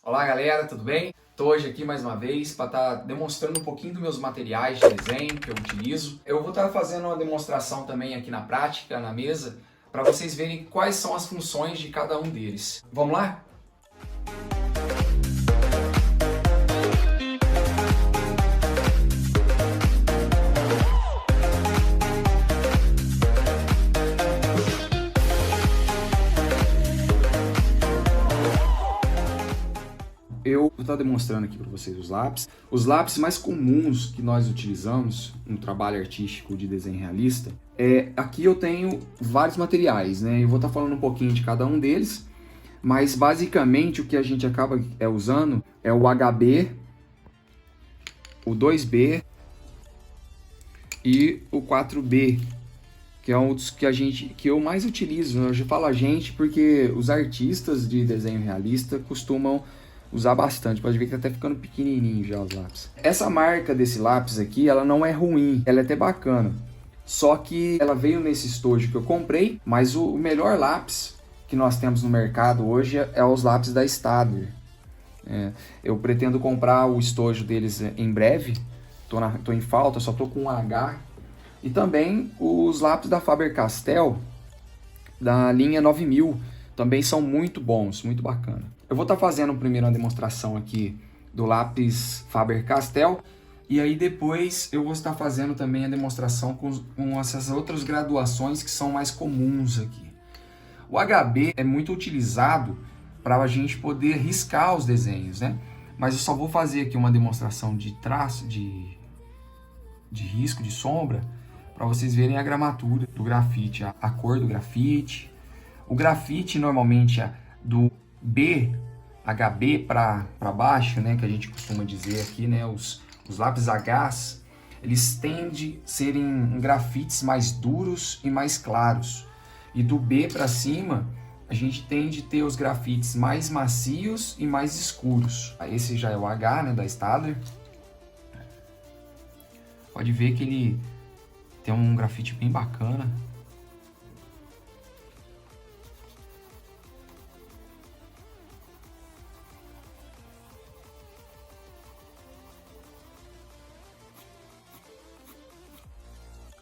Olá galera, tudo bem? Estou hoje aqui mais uma vez para estar demonstrando um pouquinho dos meus materiais de desenho que eu utilizo. Eu vou estar fazendo uma demonstração também aqui na prática, na mesa, para vocês verem quais são as funções de cada um deles. Vamos lá? Eu vou estar demonstrando aqui para vocês os lápis. Os lápis mais comuns que nós utilizamos no trabalho artístico de desenho realista, aqui eu tenho vários materiais, né? Eu vou estar falando um pouquinho de cada um deles, mas basicamente o que a gente acaba usando é o HB, o 2B e o 4B, que é um dos que eu mais utilizo. Eu já falo a gente porque os artistas de desenho realista costumam usar bastante. Pode ver que tá até ficando pequenininho já os lápis. Essa marca desse lápis aqui, ela não é ruim, ela é até bacana. Só que ela veio nesse estojo que eu comprei, mas o melhor lápis que nós temos no mercado hoje é os lápis da Staedtler. Eu pretendo comprar o estojo deles em breve. Tô em falta, só tô com um H. E também os lápis da Faber-Castell, da linha 9000, também são muito bons, muito bacana. Eu vou estar fazendo primeiro uma demonstração aqui do lápis Faber-Castell, e aí depois eu vou estar fazendo também a demonstração com essas outras graduações que são mais comuns aqui. O HB é muito utilizado para a gente poder riscar os desenhos, né? Mas eu só vou fazer aqui uma demonstração de traço, de risco, de sombra, para vocês verem a gramatura do grafite, a cor do grafite. O grafite normalmente é do B, HB para baixo, né, que a gente costuma dizer aqui, né, os lápis Hs, eles tendem a serem grafites mais duros e mais claros. E do B para cima, a gente tende a ter os grafites mais macios e mais escuros. Esse já é o H, né, da Staedtler. Pode ver que ele tem um grafite bem bacana.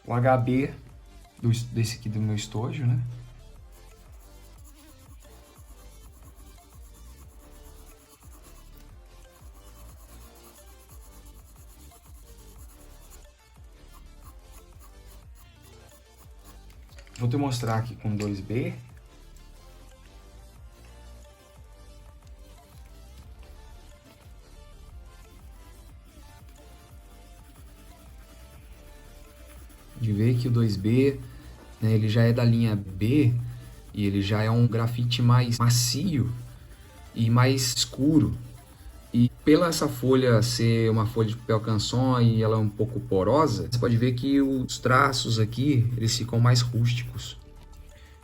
O HB desse aqui do meu estojo, né? Vou te mostrar aqui com 2B. De ver que o 2B, né, ele já é da linha B e ele já é um grafite mais macio e mais escuro. E pela essa folha ser uma folha de papel canson e ela é um pouco porosa, você pode ver que os traços aqui, eles ficam mais rústicos.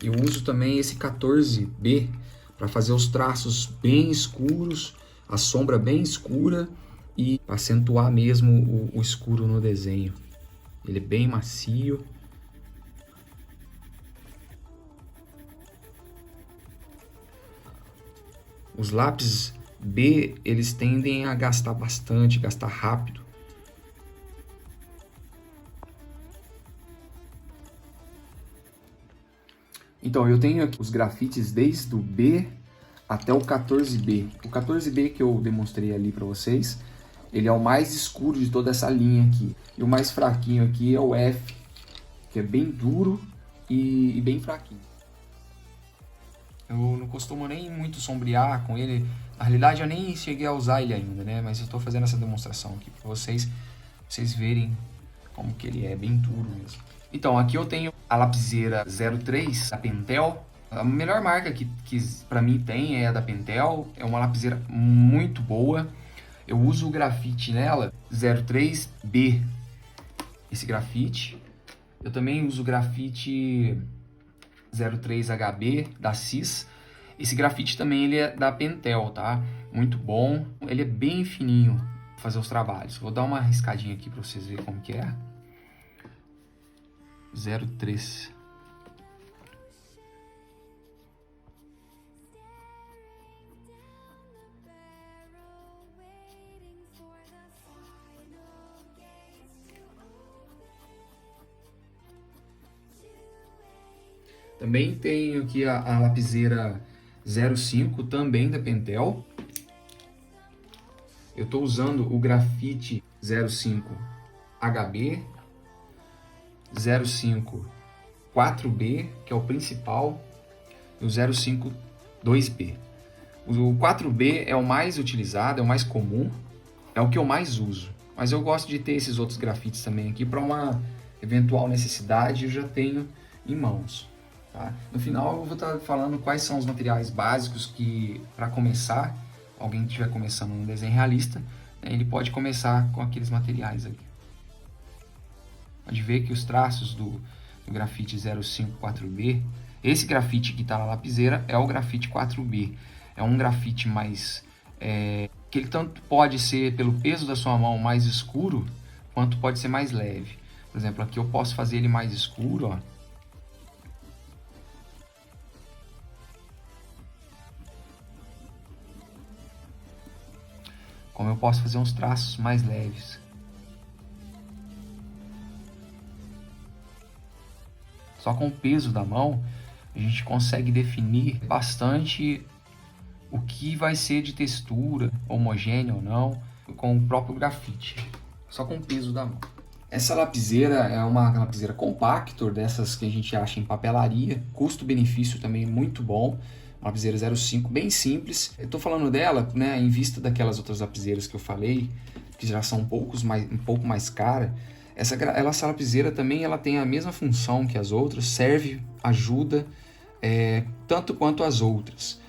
Eu uso também esse 14B para fazer os traços bem escuros, a sombra bem escura e acentuar mesmo o escuro no desenho. Ele é bem macio. Os lápis B, eles tendem a gastar bastante, gastar rápido. Então, eu tenho aqui os grafites desde o B até o 14B. O 14B que eu demonstrei ali para vocês, ele é o mais escuro de toda essa linha aqui. E o mais fraquinho aqui é o F, que é bem duro e bem fraquinho. Eu não costumo nem muito sombrear com ele. Na realidade, eu nem cheguei a usar ele ainda, né? Mas eu estou fazendo essa demonstração aqui para vocês verem como que ele é bem duro mesmo. Então, aqui eu tenho a lapiseira 03 da Pentel. A melhor marca que para mim tem é a da Pentel. É uma lapiseira muito boa. Eu uso o grafite nela 03B, esse grafite. Eu também uso o grafite 03HB da CIS. Esse grafite também ele é da Pentel, tá? Muito bom. Ele é bem fininho para fazer os trabalhos. Vou dar uma riscadinha aqui para vocês verem como que é. 03. Também tenho aqui a lapiseira 05, também da Pentel. Eu estou usando o grafite 05 HB, 05 4B, que é o principal, e o 05 2B. O 4B é o mais utilizado, é o mais comum, é o que eu mais uso. Mas eu gosto de ter esses outros grafites também aqui para uma eventual necessidade, eu já tenho em mãos. Tá? No final eu vou estar falando quais são os materiais básicos que, para começar, alguém que estiver começando um desenho realista, né, ele pode começar com aqueles materiais ali. Pode ver que os traços do grafite 054B, esse grafite que está na lapiseira é o grafite 4B. É um grafite mais... que ele tanto pode ser, pelo peso da sua mão, mais escuro, quanto pode ser mais leve. Por exemplo, aqui eu posso fazer ele mais escuro, ó. Como eu posso fazer uns traços mais leves. Só com o peso da mão, a gente consegue definir bastante o que vai ser de textura, homogêneo ou não, com o próprio grafite. Só com o peso da mão. Essa lapiseira é uma lapiseira compactor, dessas que a gente acha em papelaria. Custo-benefício também muito bom. Uma lapiseira 05, bem simples. Eu estou falando dela, né, em vista daquelas outras lapiseiras que eu falei, que já são um pouco mais cara. Essa lapiseira também ela tem a mesma função que as outras, serve, ajuda, tanto quanto as outras.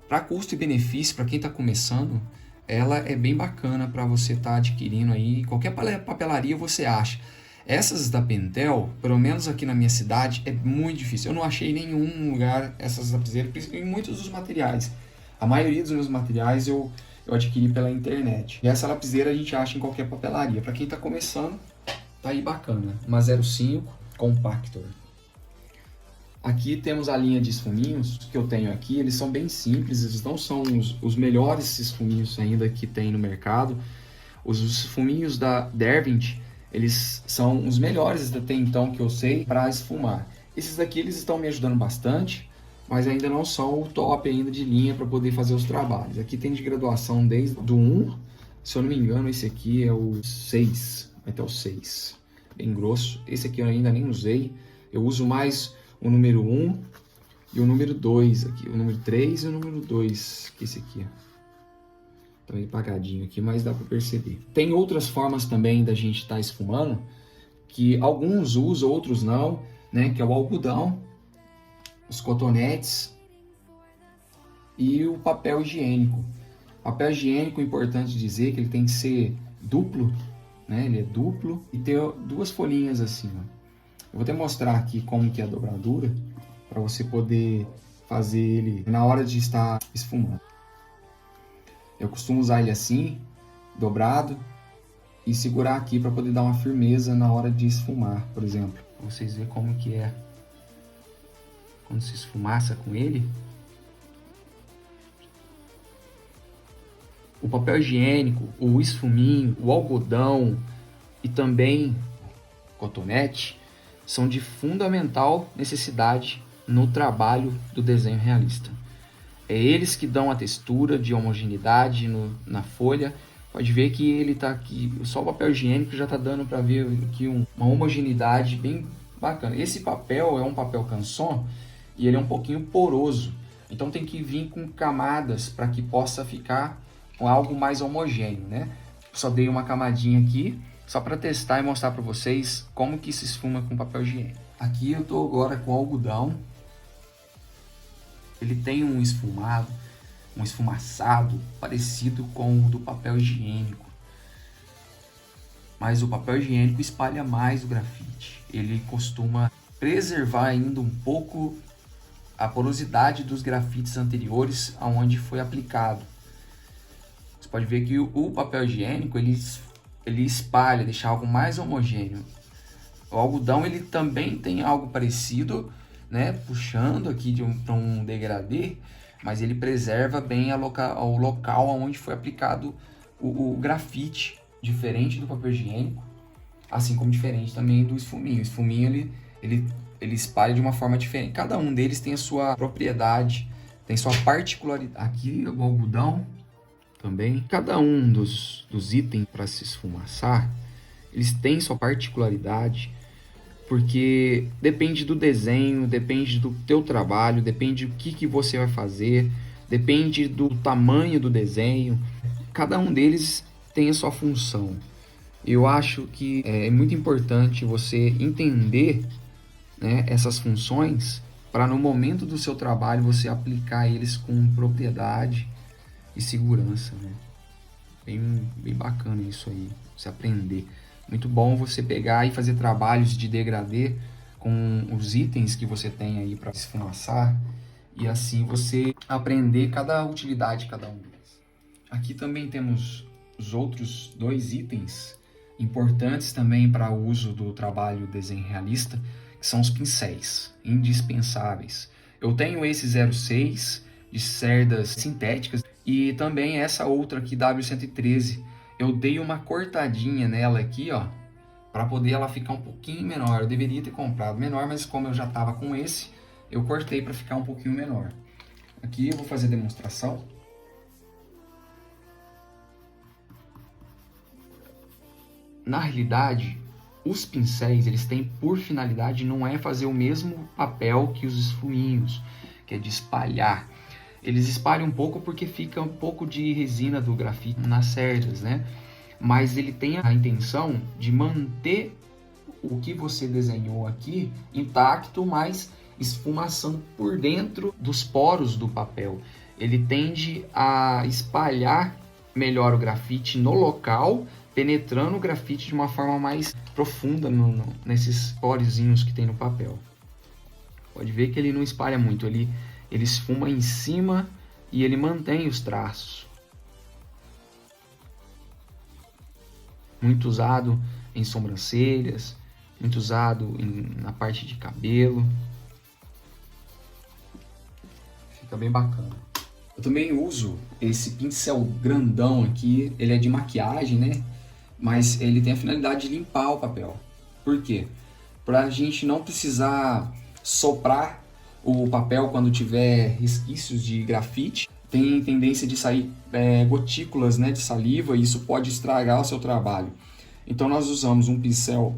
Para custo e benefício, para quem está começando, ela é bem bacana para você estar adquirindo aí. Qualquer papelaria você acha. Essas da Pentel, pelo menos aqui na minha cidade, é muito difícil. Eu não achei em nenhum lugar essas lapiseiras, em muitos dos materiais. A maioria dos meus materiais eu adquiri pela internet. E essa lapiseira a gente acha em qualquer papelaria. Para quem está começando, tá aí bacana. Uma 05 Compactor. Aqui temos a linha de esfuminhos que eu tenho aqui. Eles são bem simples, eles não são os melhores esfuminhos ainda que tem no mercado. Os esfuminhos da Derwent, eles são os melhores até então que eu sei para esfumar. Esses daqui eles estão me ajudando bastante, mas ainda não são o top ainda de linha para poder fazer os trabalhos. Aqui tem de graduação desde o 1, se eu não me engano esse aqui é o 6, até o 6, bem grosso. Esse aqui eu ainda nem usei, eu uso mais o número 1 e o número 2 aqui, o número 3 e o número 2, que é esse aqui, ó. Tá meio apagadinho aqui, mas dá para perceber. Tem outras formas também da gente estar esfumando, que alguns usam, outros não, né? Que é o algodão, os cotonetes e o papel higiênico. Papel higiênico, é importante dizer que ele tem que ser duplo, né? Ele é duplo e tem duas folhinhas assim, ó. Eu vou até mostrar aqui como que é a dobradura, para você poder fazer ele na hora de estar esfumando. Eu costumo usar ele assim, dobrado, e segurar aqui para poder dar uma firmeza na hora de esfumar, por exemplo. Pra vocês verem como que é quando se esfumaça com ele. O papel higiênico, o esfuminho, o algodão e também o cotonete são de fundamental necessidade no trabalho do desenho realista. É eles que dão a textura de homogeneidade na folha. Pode ver que ele tá aqui, só o papel higiênico já tá dando para ver aqui uma homogeneidade bem bacana. Esse papel é um papel Canson e ele é um pouquinho poroso, então tem que vir com camadas para que possa ficar com algo mais homogêneo, né? Só dei uma camadinha aqui só para testar e mostrar para vocês como que se esfuma com papel higiênico. Aqui eu tô agora com algodão. Ele tem um esfumado, um esfumaçado parecido com o do papel higiênico. Mas o papel higiênico espalha mais o grafite. Ele costuma preservar ainda um pouco a porosidade dos grafites anteriores aonde foi aplicado. Você pode ver que o papel higiênico ele espalha, deixa algo mais homogêneo. O algodão ele também tem algo parecido, né, puxando aqui para um degradê, mas ele preserva bem o local onde foi aplicado o grafite, diferente do papel higiênico, assim como diferente também do esfuminho. O esfuminho ele, ele espalha de uma forma diferente. Cada um deles tem a sua propriedade, tem sua particularidade. Aqui o algodão também. Cada um dos itens para se esfumaçar, eles têm sua particularidade, porque depende do desenho, depende do teu trabalho, depende do que você vai fazer, depende do tamanho do desenho. Cada um deles tem a sua função. Eu acho que é muito importante você entender, né, essas funções para no momento do seu trabalho você aplicar eles com propriedade e segurança, né? Bem bacana isso aí, você aprender. Muito bom você pegar e fazer trabalhos de degradê com os itens que você tem aí para esfumaçar e assim você aprender cada utilidade de cada um deles. Aqui também temos os outros dois itens importantes também para o uso do trabalho desenho realista, que são os pincéis, indispensáveis. Eu tenho esse 06 de cerdas sintéticas e também essa outra aqui, W113. Eu dei uma cortadinha nela aqui, ó, para poder ela ficar um pouquinho menor. Eu deveria ter comprado menor, mas como eu já estava com esse, eu cortei para ficar um pouquinho menor. Aqui eu vou fazer a demonstração. Na realidade, os pincéis, eles têm por finalidade não é fazer o mesmo papel que os esfuminhos, que é de espalhar. Eles espalham um pouco porque fica um pouco de resina do grafite nas cerdas, né? Mas ele tem a intenção de manter o que você desenhou aqui intacto, mas esfumaçando por dentro dos poros do papel. Ele tende a espalhar melhor o grafite no local, penetrando o grafite de uma forma mais profunda nesses porozinhos que tem no papel. Pode ver que ele não espalha muito, ele esfuma em cima e ele mantém os traços. Muito usado em sobrancelhas, muito usado na parte de cabelo. Fica bem bacana. Eu também uso esse pincel grandão aqui, ele é de maquiagem, né? Mas ele tem a finalidade de limpar o papel. Por quê? Para a gente não precisar soprar o papel quando tiver resquícios de grafite. Tem tendência de sair gotículas, né, de saliva, e isso pode estragar o seu trabalho. Então nós usamos um pincel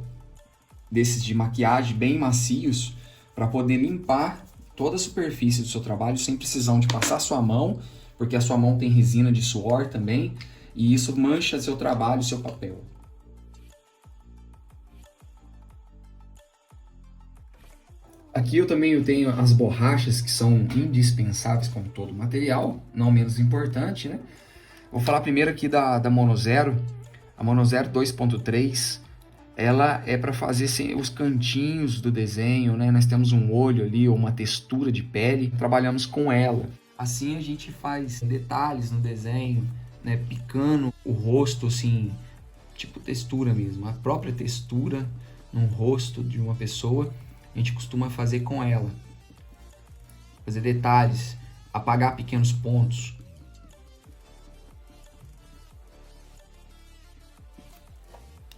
desses de maquiagem bem macios para poder limpar toda a superfície do seu trabalho sem precisão de passar a sua mão, porque a sua mão tem resina de suor também, e isso mancha seu trabalho, seu papel. Aqui eu também tenho as borrachas que são indispensáveis como todo material, não menos importante, né? Vou falar primeiro aqui da Mono Zero. A Mono Zero 2.3, ela é para fazer os cantinhos do desenho, né? Nós temos um olho ali ou uma textura de pele, trabalhamos com ela. Assim a gente faz detalhes no desenho, né? Picando o rosto assim, tipo textura mesmo, a própria textura no rosto de uma pessoa. A gente costuma fazer com ela, fazer detalhes, apagar pequenos pontos.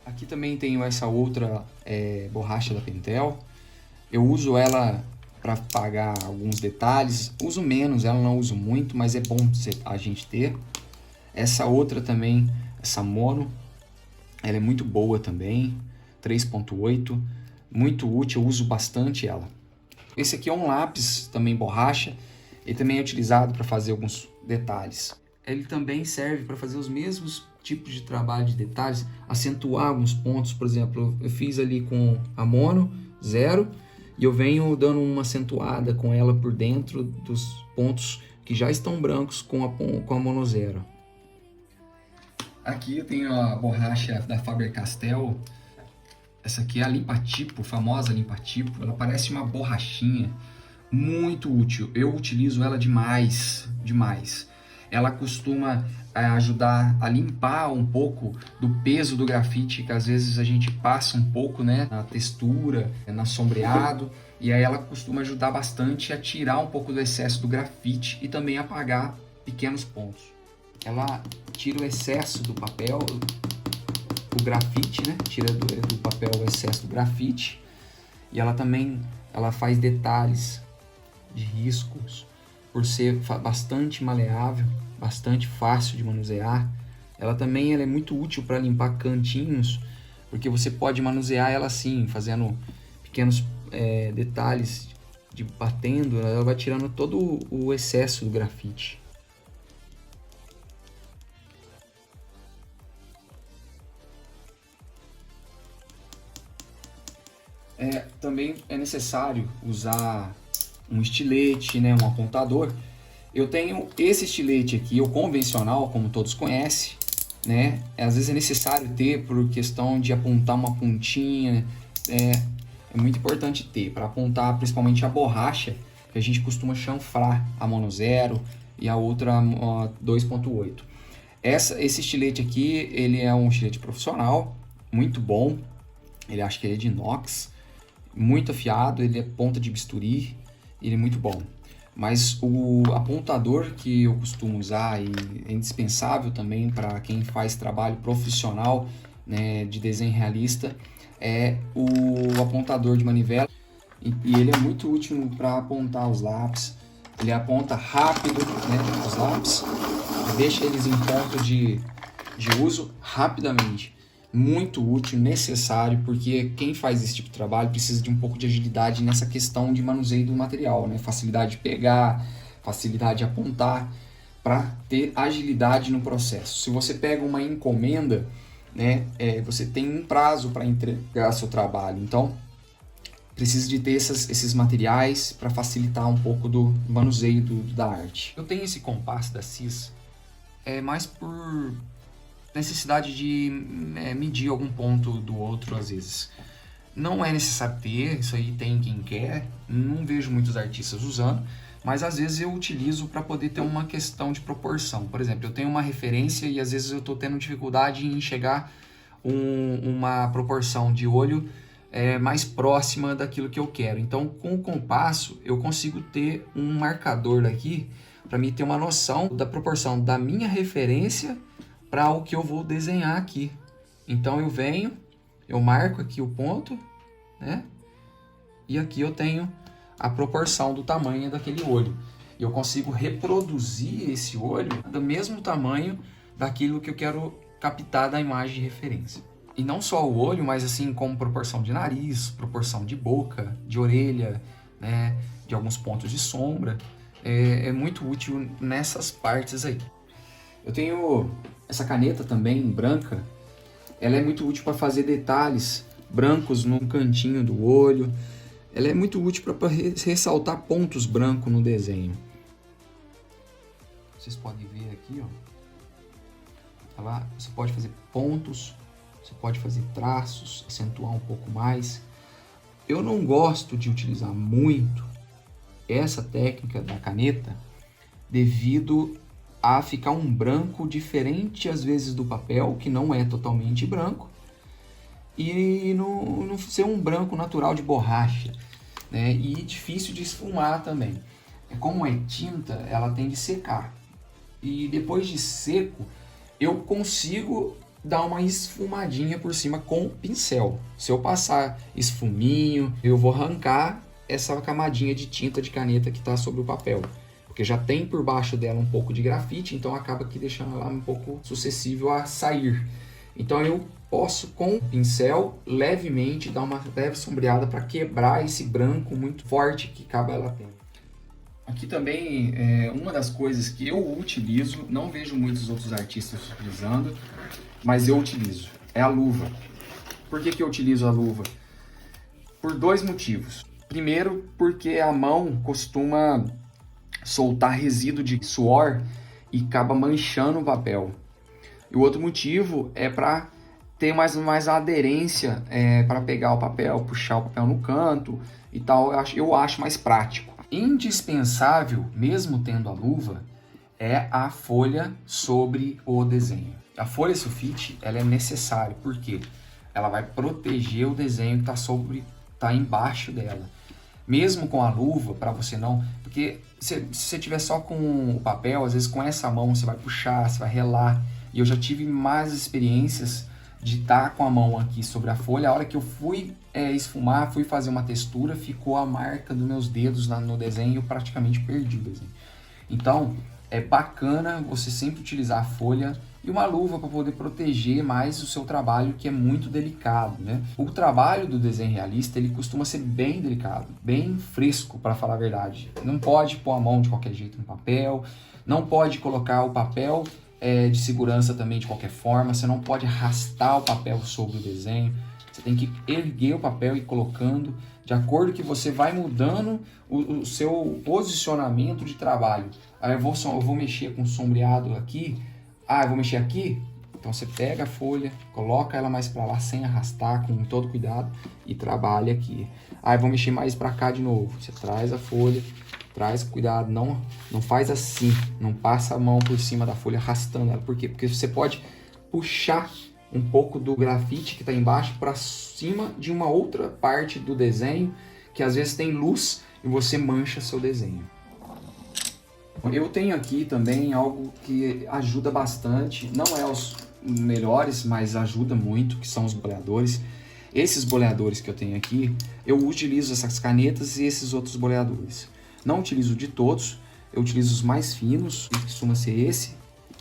Aqui também tenho essa outra borracha da Pentel. Eu uso ela para apagar alguns detalhes, uso menos, ela não uso muito, mas é bom a gente ter. Essa outra também, essa Mono, ela é muito boa também, 3.8. Muito útil, eu uso bastante ela. Esse aqui é um lápis, também borracha, ele também é utilizado para fazer alguns detalhes. Ele também serve para fazer os mesmos tipos de trabalho de detalhes, acentuar alguns pontos. Por exemplo, eu fiz ali com a Mono Zero e eu venho dando uma acentuada com ela por dentro dos pontos que já estão brancos com a Mono Zero. Aqui eu tenho a borracha da Faber-Castell. Essa aqui é a limpa-tipo, famosa limpa-tipo. Ela parece uma borrachinha, muito útil. Eu utilizo ela demais, demais. Ela costuma ajudar a limpar um pouco do peso do grafite, que às vezes a gente passa um pouco, né, na textura, na sombreado. E aí ela costuma ajudar bastante a tirar um pouco do excesso do grafite e também apagar pequenos pontos. Ela tira o excesso do papel, o grafite, né? Tira do papel o excesso do grafite E ela também ela faz detalhes de riscos, por ser bastante maleável, bastante fácil de manusear. Ela é muito útil para limpar cantinhos, porque você pode manusear ela assim, fazendo pequenos detalhes, de batendo, ela vai tirando todo o excesso do grafite. Também é necessário usar um estilete, né, um apontador. Eu tenho esse estilete aqui, o convencional, como todos conhecem, né? Às vezes é necessário ter por questão de apontar uma pontinha. É muito importante ter para apontar principalmente a borracha, que a gente costuma chanfrar a mono 0 e a outra 2.8. Esse estilete aqui, ele é um estilete profissional, muito bom. Ele acho que ele é de inox, muito afiado, ele é ponta de bisturi, ele é muito bom. Mas o apontador que eu costumo usar e é indispensável também para quem faz trabalho profissional, né, de desenho realista é o apontador de manivela. E ele é muito útil para apontar os lápis. Ele aponta rápido, né, os lápis, deixa eles em ponto de uso rapidamente. Muito útil, necessário, porque quem faz esse tipo de trabalho precisa de um pouco de agilidade nessa questão de manuseio do material, né? Facilidade de pegar, facilidade de apontar, para ter agilidade no processo. Se você pega uma encomenda, né, você tem um prazo para entregar seu trabalho, então precisa de ter esses materiais para facilitar um pouco do manuseio da arte. Eu tenho esse compasso da CIS mais por necessidade de medir algum ponto do outro às vezes. Não é necessário ter, isso aí tem quem quer, não vejo muitos artistas usando, mas às vezes eu utilizo para poder ter uma questão de proporção. Por exemplo, eu tenho uma referência e às vezes eu estou tendo dificuldade em enxergar uma proporção de olho mais próxima daquilo que eu quero. Então, com o compasso, eu consigo ter um marcador daqui para mim ter uma noção da proporção da minha referência para o que eu vou desenhar aqui. Então eu venho, eu marco aqui o ponto, né? E aqui eu tenho a proporção do tamanho daquele olho. E eu consigo reproduzir esse olho do mesmo tamanho daquilo que eu quero captar da imagem de referência. E não só o olho, mas assim como proporção de nariz, proporção de boca, de orelha, né? De alguns pontos de sombra. É muito útil nessas partes aí. Eu tenho essa caneta também, branca. Ela é muito útil para fazer detalhes brancos no cantinho do olho. Ela é muito útil para ressaltar pontos brancos no desenho. Vocês podem ver aqui, ó. Você pode fazer pontos, você pode fazer traços, acentuar um pouco mais. Eu não gosto de utilizar muito essa técnica da caneta devido a ficar um branco diferente às vezes do papel, que não é totalmente branco, e não ser um branco natural de borracha, né? E difícil de esfumar também. Como é tinta, ela tem de secar. E depois de seco, eu consigo dar uma esfumadinha por cima com o pincel. Se eu passar esfuminho, eu vou arrancar essa camadinha de tinta de caneta que está sobre o papel, porque já tem por baixo dela um pouco de grafite, então acaba que deixando ela um pouco suscetível a sair. Então eu posso com o pincel levemente dar uma leve sombreada para quebrar esse branco muito forte que acaba ela tendo. Aqui também uma das coisas que eu utilizo, não vejo muitos outros artistas utilizando, mas eu utilizo, é a luva. Por que eu utilizo a luva? Por dois motivos. Primeiro, porque a mão costuma soltar resíduo de suor e acaba manchando o papel. E o outro motivo é para ter mais aderência para pegar o papel, puxar o papel no canto e tal. Eu acho mais prático. Indispensável, mesmo tendo a luva, é a folha sobre o desenho. A folha sulfite ela é necessária porque ela vai proteger o desenho que está embaixo dela. Mesmo com a luva, para você não... Porque se você tiver só com o papel, às vezes com essa mão você vai puxar, você vai relar. E eu já tive mais experiências de estar com a mão aqui sobre a folha. A hora que eu fui esfumar, fui fazer uma textura, ficou a marca dos meus dedos no desenho e eu praticamente perdi o desenho. Então, é bacana você sempre utilizar a folha e uma luva para poder proteger mais o seu trabalho, que é muito delicado, né? O trabalho do desenho realista, ele costuma ser bem delicado, bem fresco, para falar a verdade. Não pode pôr a mão de qualquer jeito no papel, não pode colocar o papel de segurança também de qualquer forma, você não pode arrastar o papel sobre o desenho, você tem que erguer o papel e ir colocando, de acordo que você vai mudando o seu posicionamento de trabalho. Aí eu vou mexer com sombreado aqui, eu vou mexer aqui, então você pega a folha, coloca ela mais para lá sem arrastar, com todo cuidado, e trabalha aqui. Eu vou mexer mais para cá de novo, você traz a folha, traz cuidado, não faz assim, não passa a mão por cima da folha arrastando ela. Por quê? Porque você pode puxar um pouco do grafite que está embaixo para cima de uma outra parte do desenho, que às vezes tem luz e você mancha seu desenho. Eu tenho aqui também algo que ajuda bastante, não é os melhores, mas ajuda muito, que são os boleadores. Esses boleadores que eu tenho aqui, eu utilizo essas canetas e esses outros boleadores. Não utilizo de todos, eu utilizo os mais finos, que costuma ser esse,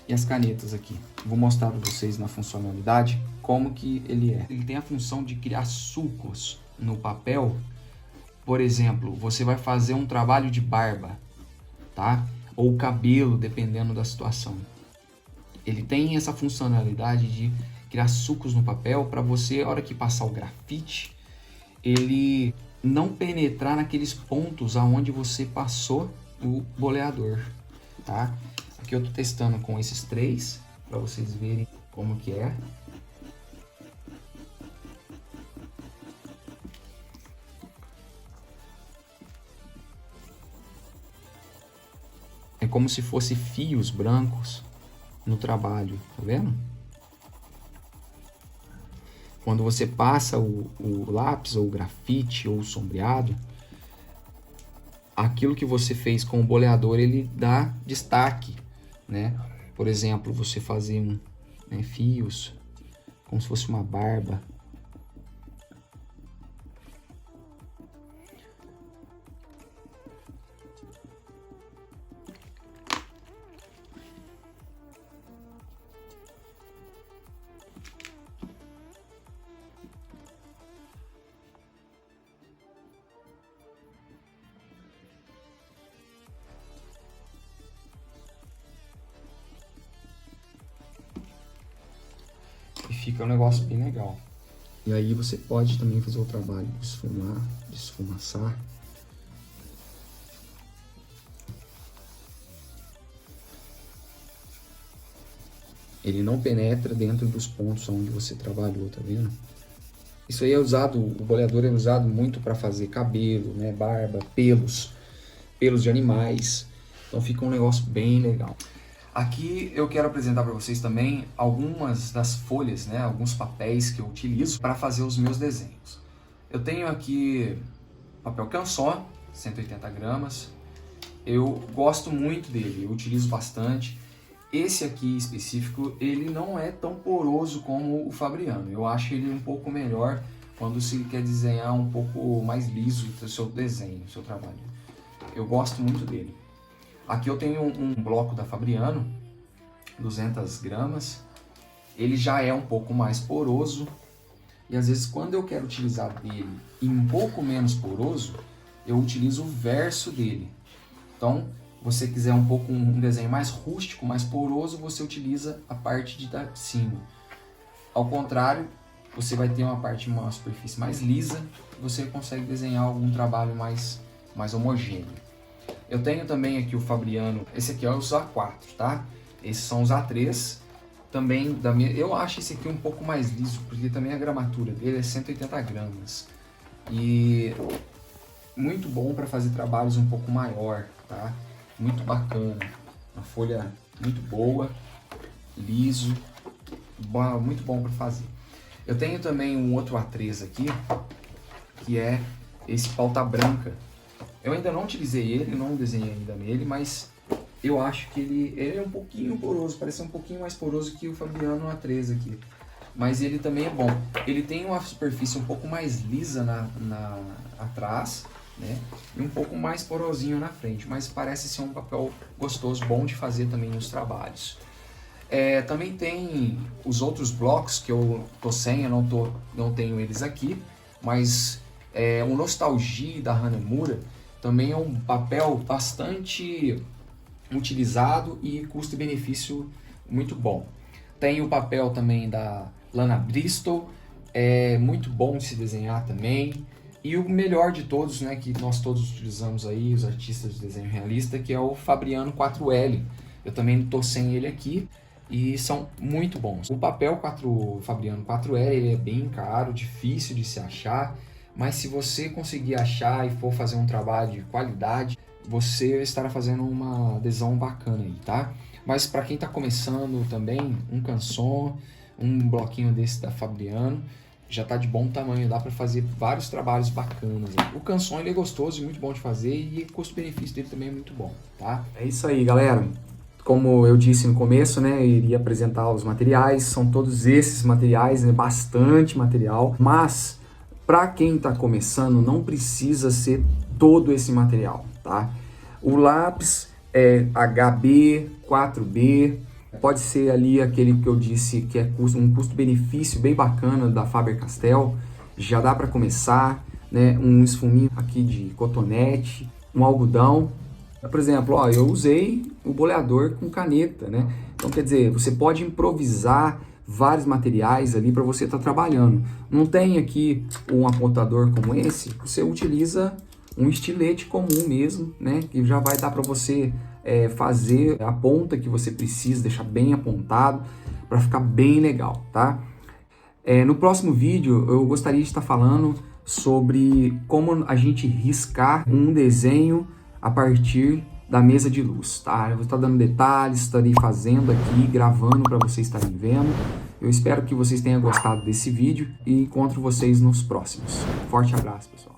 e as canetas aqui. Vou mostrar para vocês na funcionalidade como que ele é. Ele tem a função de criar sulcos no papel. Por exemplo, você vai fazer um trabalho de barba, tá? Ou cabelo, dependendo da situação. Ele tem essa funcionalidade de criar sulcos no papel para você, a hora que passar o grafite, ele não penetrar naqueles pontos aonde você passou o boleador, tá? Aqui eu tô testando com esses 3 para vocês verem como que é. É como se fosse fios brancos no trabalho, tá vendo? Quando você passa o lápis, ou o grafite, ou o sombreado, aquilo que você fez com o boleador, ele dá destaque, né? Por exemplo, você fazer fios, como se fosse uma barba. E fica um negócio bem legal. E aí você pode também fazer o trabalho de esfumar, de esfumaçar. Ele não penetra dentro dos pontos onde você trabalhou, tá vendo? Isso aí é usado, o boleador é usado muito para fazer cabelo, né, barba, pelos de animais. Então fica um negócio bem legal. Aqui eu quero apresentar para vocês também algumas das folhas, né, alguns papéis que eu utilizo para fazer os meus desenhos. Eu tenho aqui papel Canson, 180 gramas. Eu gosto muito dele, eu utilizo bastante. Esse aqui específico, ele não é tão poroso como o Fabriano. Eu acho ele um pouco melhor quando se quer desenhar um pouco mais liso o seu desenho, o seu trabalho. Eu gosto muito dele. Aqui eu tenho um bloco da Fabriano, 200 gramas. Ele já é um pouco mais poroso. E às vezes quando eu quero utilizar dele e um pouco menos poroso, eu utilizo o verso dele. Então, você quiser um desenho mais rústico, mais poroso, você utiliza a parte de cima. Ao contrário, você vai ter uma superfície mais lisa, você consegue desenhar algum trabalho mais homogêneo. Eu tenho também aqui o Fabriano, esse aqui é os A4, tá? Esses são os A3, também eu acho esse aqui um pouco mais liso, porque também a gramatura dele é 180 gramas. E muito bom para fazer trabalhos um pouco maior, tá? Muito bacana, uma folha muito boa, liso, muito bom para fazer. Eu tenho também um outro A3 aqui, que é esse pauta branca. Eu ainda não utilizei ele, não desenhei ainda nele, mas eu acho que ele é um pouquinho poroso, parece um pouquinho mais poroso que o Fabriano A3 aqui. mas ele também é bom. Ele tem uma superfície um pouco mais lisa atrás, né? E um pouco mais porosinho na frente, mas parece ser um papel gostoso, bom de fazer também nos trabalhos. Também tem os outros blocos que eu tô sem, eu não tenho eles aqui, mas o Nostalgia da Hanemura também é um papel bastante utilizado e custo e benefício muito bom. Tem o papel também da Lana Bristol, é muito bom de se desenhar também. E o melhor de todos, né, que nós todos utilizamos aí, os artistas de desenho realista, que é o Fabriano 4L. Eu também estou sem ele aqui e são muito bons. O papel Fabriano 4L ele é bem caro, difícil de se achar, mas se você conseguir achar e for fazer um trabalho de qualidade, você estará fazendo uma adesão bacana aí, tá? Mas para quem está começando também, um canson, um bloquinho desse da Fabriano, já está de bom tamanho, dá para fazer vários trabalhos bacanas. O canson ele é gostoso e muito bom de fazer e o custo-benefício dele também é muito bom, tá? É isso aí, galera. Como eu disse no começo, né, eu iria apresentar os materiais, são todos esses materiais, né, bastante material, mas para quem está começando não precisa ser todo esse material, tá? O lápis é HB, 4B, pode ser ali aquele que eu disse que é um custo-benefício bem bacana da Faber-Castell, já dá para começar, né? Um esfuminho aqui de cotonete, um algodão. Por exemplo, ó, eu usei o boleador com caneta, né? Então, quer dizer, você pode improvisar vários materiais ali para você estar trabalhando. Não tem aqui um apontador como esse, você utiliza um estilete comum mesmo, né? Que já vai dar para você fazer a ponta que você precisa, deixar bem apontado para ficar bem legal, tá? No próximo vídeo eu gostaria de estar falando sobre como a gente riscar um desenho a partir da mesa de luz, tá? Eu vou estar dando detalhes, estarei fazendo aqui, gravando para vocês estarem vendo. Eu espero que vocês tenham gostado desse vídeo e encontro vocês nos próximos. Forte abraço, pessoal!